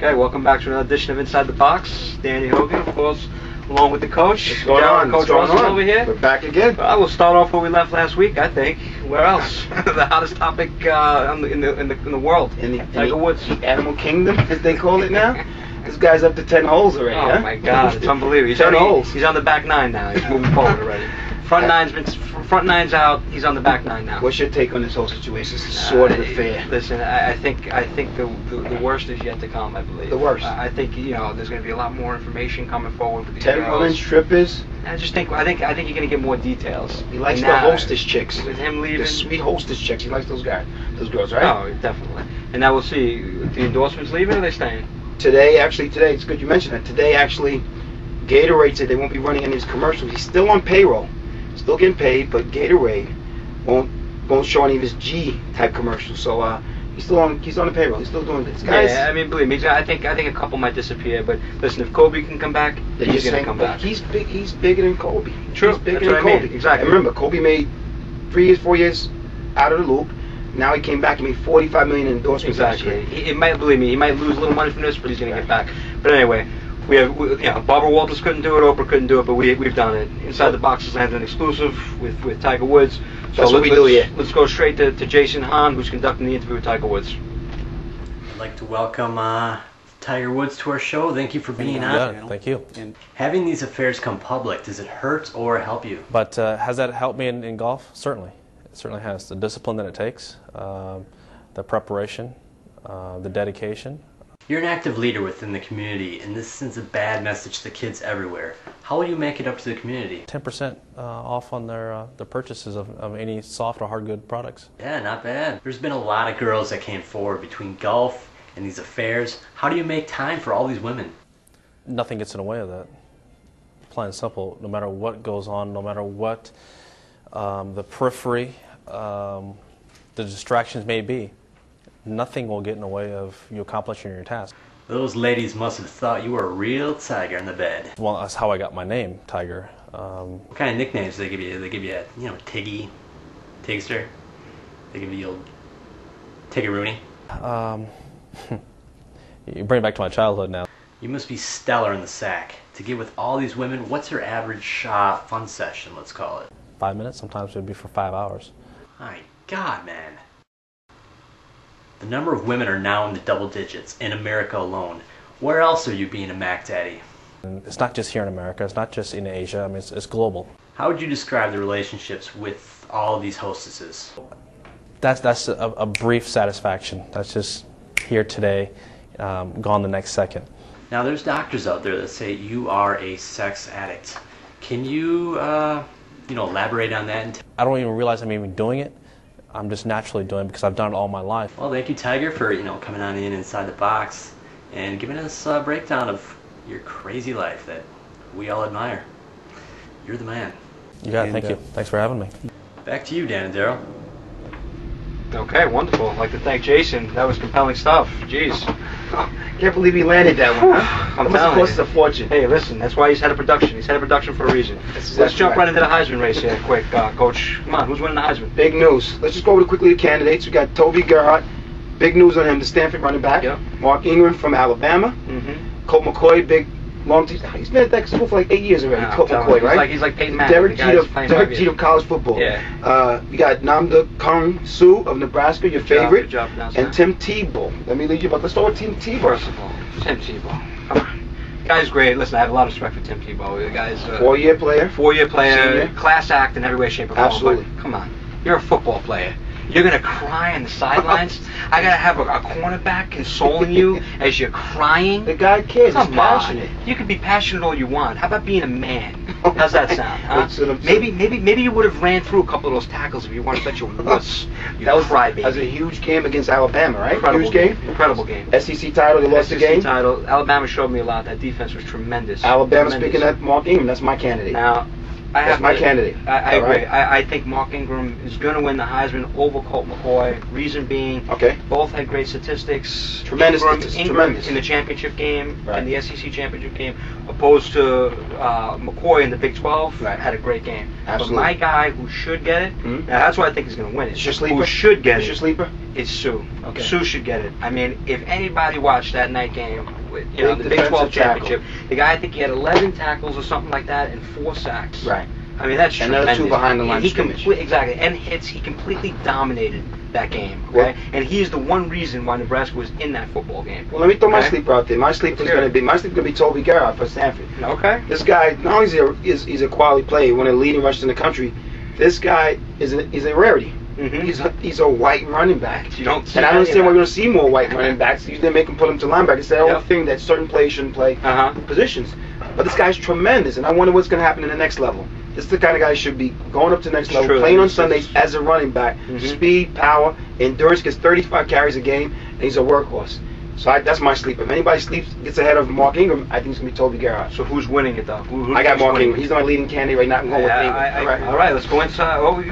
Okay, welcome back to another edition of Inside the Box. Danny Hogan, of course, along with the coach. What's going on? Coach Russell over here. We're back again. Well, we'll start off where we left last week, I think. Where else? The hottest topic in the world. Tiger Woods. The animal kingdom, as they call it now. This guy's up to 10 holes already, Oh, huh? my God, it's unbelievable. 10 holes. He's on the back nine now. He's moving forward already. Front nine's out. He's on the back nine now. What's your take on this whole situation? It's sort of fair. Listen, I think the worst is yet to come. I believe the worst. I think there's going to be a lot more information coming forward with these 10 women strippers. I think you're going to get more details. He likes the hostess chicks. With him leaving, the sweet hostess chicks. He likes those girls, right? Oh, definitely. And now we'll see. The endorsements leaving, or are they staying? Today, it's good you mentioned that. Today, actually, Gatorade said they won't be running any of his commercials. He's still on payroll. Still getting paid, but Gatorade won't show any of his G type commercials. So he's on the payroll. He's still doing this. Guys, yeah, I mean, believe me, I think a couple might disappear. But listen, if Kobe can come back, he's going to come back. He's big. He's bigger than Kobe. True. He's bigger That's than what I Kobe. mean. Exactly. And remember, Kobe made 4 years out of the loop. Now he came back and made $45 million in endorsements last year. He might lose a little money from this, but he's going to get back. But anyway. Barbara Walters couldn't do it, Oprah couldn't do it, but we've done it. Inside the Box has landed an exclusive with Tiger Woods. So That's what we do here. Let's go straight to Jason Hahn, who's conducting the interview with Tiger Woods. I'd like to welcome Tiger Woods to our show. Thank you for being on. Yeah, thank you. And having these affairs come public, does it hurt or help you? But has that helped me in golf? Certainly. It certainly has. The discipline that it takes, the preparation, the dedication. You're an active leader within the community, and this sends a bad message to kids everywhere. How will you make it up to the community? 10% off on their purchases of any soft or hard good products. Yeah, not bad. There's been a lot of girls that came forward between golf and these affairs. How do you make time for all these women? Nothing gets in the way of that. Plain and simple. No matter what goes on, no matter what the periphery, the distractions may be, nothing will get in the way of you accomplishing your task. Those ladies must have thought you were a real tiger in the bed. Well, that's how I got my name, Tiger. What kind of nicknames do they give you? They give you, Tiggy, Tigster. They give you the old Tiggeroony. You bring it back to my childhood now. You must be stellar in the sack. To get with all these women, what's your average fun session, let's call it? 5 minutes, sometimes it would be for 5 hours. My God, man. The number of women are now in the double digits in America alone. Where else are you being a Mac Daddy? And it's not just here in America, it's not just in Asia, I mean, it's global. How would you describe the relationships with all of these hostesses? That's a brief satisfaction. That's just here today, gone the next second. Now there's doctors out there that say you are a sex addict. Can you, elaborate on that? I don't even realize I'm even doing it. I'm just naturally doing it because I've done it all my life. Well, thank you, Tiger, for coming on Inside the Box and giving us a breakdown of your crazy life that we all admire. You're the man. You got it. Thank you. Thanks for having me. Back to you, Dan and Daryl. Okay, wonderful. I'd like to thank Jason. That was compelling stuff. Jeez. Can't believe he landed that one, huh? I'm That must have telling cost us a fortune. Hey, listen, that's why he's head of production. He's head of production for a reason. Let's jump right into the Heisman race here, quick, Coach. Come on, who's winning the Heisman? Big news. Let's just go over quickly the candidates. We got Toby Gerhardt. Big news on him, the Stanford running back. Yep. Mark Ingram from Alabama. Mm-hmm. Colt McCoy, big, long team. He's been at that school for like 8 years already. Yeah, Colt McCoy, right? He's like Peyton Manning. Derek Jeter of college football. Yeah. We got Namda Kung Soo of Nebraska, your favorite. Good job, and Tim Tebow. Let me lead you about. Let's start with Tim Tebow. First of all, Tim Tebow. Come on. Guy's great. Listen, I have a lot of respect for Tim Tebow. The guy's 4-year player. 4-year player. Senior. Class act in every way, shape, or form. Absolutely. But come on. You're a football player. You're going to cry on the sidelines? I got to have a cornerback consoling you as you're crying? The guy cares. He's Come passionate. on. You can be passionate all you want. How about being a man? How's that sound? Huh? That's what I'm Maybe you would have ran through a couple of those tackles if you weren't such a wuss. That was crybaby. a huge game against Alabama, right? Incredible Huge game. Incredible game. SEC title. They lost the game. Title. Alabama showed me a lot. That defense was tremendous. Alabama, Tremendous. speaking of Mark Ingram, that's my candidate. Now, That's my candidate. I All agree. right. I think Mark Ingram is going to win the Heisman over Colt McCoy. Reason being, Okay. both had great statistics. Tremendous Ingram statistics, tremendous. in the championship game, Right. in the SEC championship game, opposed to McCoy in the Big 12, Right. had a great game. Absolutely. But my guy who should get it, Mhm. now that's why I think he's going to win it. Is your sleeper? Who should get Is it? your sleeper? It's Sue. Okay. Sue should get it. I mean, if anybody watched that night game, with, Big the Big 12 defensive tackle. championship, the guy, I think he had 11 tackles or something like that and 4 sacks. Right. I mean, that's Another tremendous. two behind the line And he of scrimmage. exactly, and hits. He completely dominated that game. Okay, Well- and he is the one reason why Nebraska was in that football game. Well, let me throw my Okay? sleeper out there. My sleeper's Sure. going to be Toby Garrett for Stanford. Okay. This guy, not only is a quality player, one of the leading rushers in the country, this guy is a rarity. Mhm. He's a white running back. You don't see And I many understand of we're that. going to see more white running backs. Usually they make them put them to linebackers. It's that whole Yep. thing that certain players shouldn't play Uh-huh. positions. But this guy's tremendous, and I wonder what's going to happen in the next level. This is the kind of guy who should be going up to the next level, True. playing on Sundays as a running back. Mhm. Speed, power, endurance, gets 35 carries a game, and he's a workhorse. So that's my sleeper. If anybody gets ahead of Mark Ingram, I think it's going to be Toby Garrett. So who's winning it though? Who I got who's Mark winning? Ingram. He's my leading candidate right now. I'm going with Ingram. All right. Let's go inside. Well,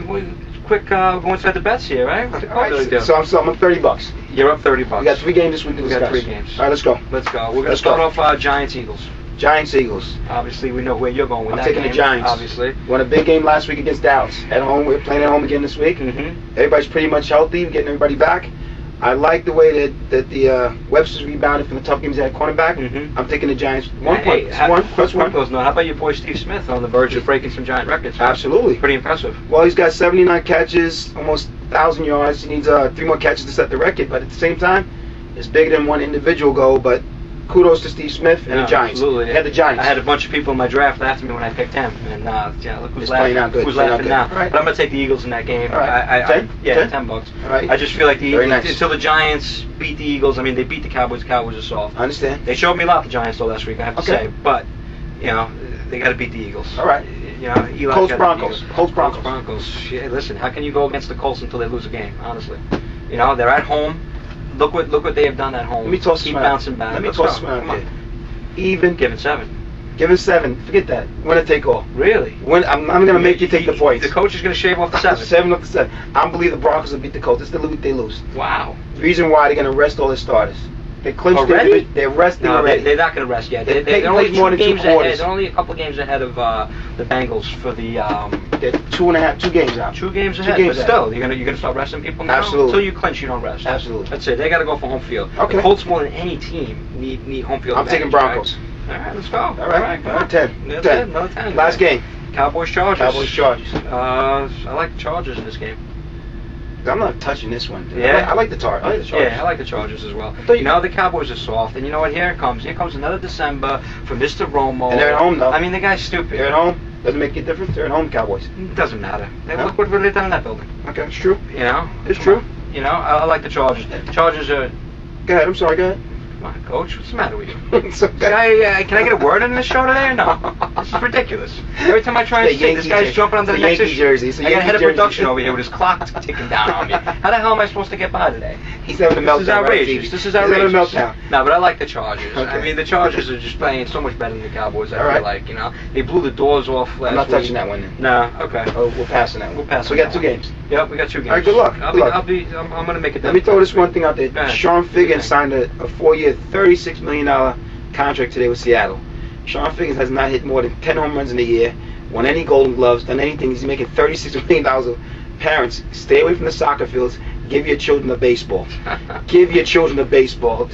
quick, go inside the bets here, right? What's the All right, really do? so I'm up $30. You're up $30. We got 3 games this week to We discuss. got 3 games. All right, let's go. Let's go. We're going to Let's start go. off Giants Eagles. Giants, Eagles. Obviously, we know where you're going with I'm that taking game. the Giants. Obviously. Won a big game last week against Dallas. At home, we're playing at home again this week. Mm-hmm. Everybody's pretty much healthy. We're getting everybody back. I like the way that the Webster's rebounded from the tough games at cornerback. Mhm. I'm taking the Giants. One Hey, point. how One. Plus one. goes now. How about your boy Steve Smith on the verge of breaking some Giant records? Right? Absolutely. Pretty impressive. Well, he's got 79 catches, almost 1,000 yards. He needs 3 more catches to set the record. But at the same time, it's bigger than one individual goal. But kudos to Steve Smith and Yeah, the Giants. Absolutely. They had the Giants. I had a bunch of people in my draft after me when I picked him, and yeah, look who's It's playing out good, Who's playing out laughing good. now? All right. But I'm gonna take the Eagles in that game. All right. 10? Yeah, 10? $10. All right. I just feel like the Very Eagles, nice. until the Giants beat the Eagles. I mean, they beat the Cowboys. The Cowboys are soft. I understand. They showed me a lot, the Giants, though, last week. I have to Okay. say, but you know, they got to beat the Eagles. All right. You know, Eli Colts, gotta beat the Broncos. Eagles. Colts, Broncos. Broncos. Yeah, listen, how can you go against the Colts until they lose a game? Honestly, you know, they're at home. Look what they have done at home. Let me toss Keep one out. bouncing back. Let me Let's toss go. one out Come there. on. Even. Give it 7. Give it 7. Forget that. Winner take all. Really? I'm going to make you take the points. The coach is going to shave off the 7. 7 up to 7. I believe the Broncos will beat the Colts. It's they lose. Wow. The reason why they're going to rest all their starters. They clinched Already? They're resting No, already. they're not going to rest yet. They're They're taking only place more 2 than 2 games ahead. quarters. They're only a couple games ahead of the Bengals for the They're 2 games out. 2 games 2 ahead. games But still, you're gonna start resting people now. Absolutely. Until you clinch, you don't rest. Absolutely. That's it. They got to go for home field. Okay. The Colts more than any team need home field. I'm taking advantage, Broncos. Right? All right, let's go. All right. Come on. 10. That's 10. it. Another 10. Last game. Cowboys Chargers. Cowboys Chargers. I like the Chargers in this game. I'm not touching this one. Yeah? I like the Chargers. Yeah, I like the Chargers as well. thought You know, the Cowboys are soft, and you know what? Here it comes. Here comes another December for Mr. Romo. And they're at home, though. I mean, the guy's stupid. They're at home. Doesn't make a difference. They're at home, Cowboys. It doesn't matter. Hey, No? Look what they've done in that building. Okay, it's true. You know? It's Come true. on. You know, I like the Chargers. Chargers are... Go ahead. I'm sorry. Go ahead. Come on, Coach. What's the matter with you? It's okay. Can I get a word in this show today or no? This is ridiculous. Every time I try and It's the speak, this Yankee guy's jersey. jumping onto It's the a next Yankee issue. jersey. It's a I got Yankee head of jersey. production over here with his clock ticking down on me. How the hell am I supposed to get by today? He's having a meltdown. This is outrageous. Right? This is He's having outrageous. a meltdown. No, but I like the Chargers. Okay. I mean, the Chargers are just playing so much better than the Cowboys. I All feel right. like, you know, they blew the doors off last I'm not week. touching that one then. No, okay. Oh, we're passing that one. We'll pass. So we on got that 2 one. games. Yep, we got 2 games. All right, good luck. Good luck. I'm gonna make it. Let me throw this one thing out there. Go ahead. Sean Figgins Okay. signed a 4-year, $36 million contract today with Seattle. Sean Figgins has not hit more than 10 home runs in a year, won any Golden Gloves, done anything. He's making $36 million. Parents, stay away from the soccer fields. Give your children a baseball. Give your children a baseball.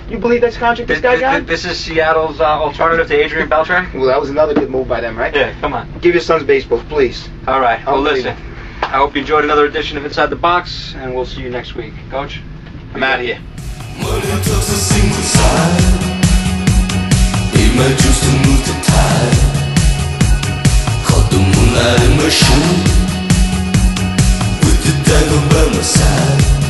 You believe that's contract this guy got? This is Seattle's alternative to Adrian Beltre? Well, that was another good move by them, right? Yeah, come on. Give your sons baseball, please. All right. Well, listen. Unbelievable. I hope you enjoyed another edition of Inside the Box, and we'll see you next week. Coach? I'm out of here. Money talks a single side. Need my juice to move the tide. Caught the moonlight in my shoe, with the dagger by my side.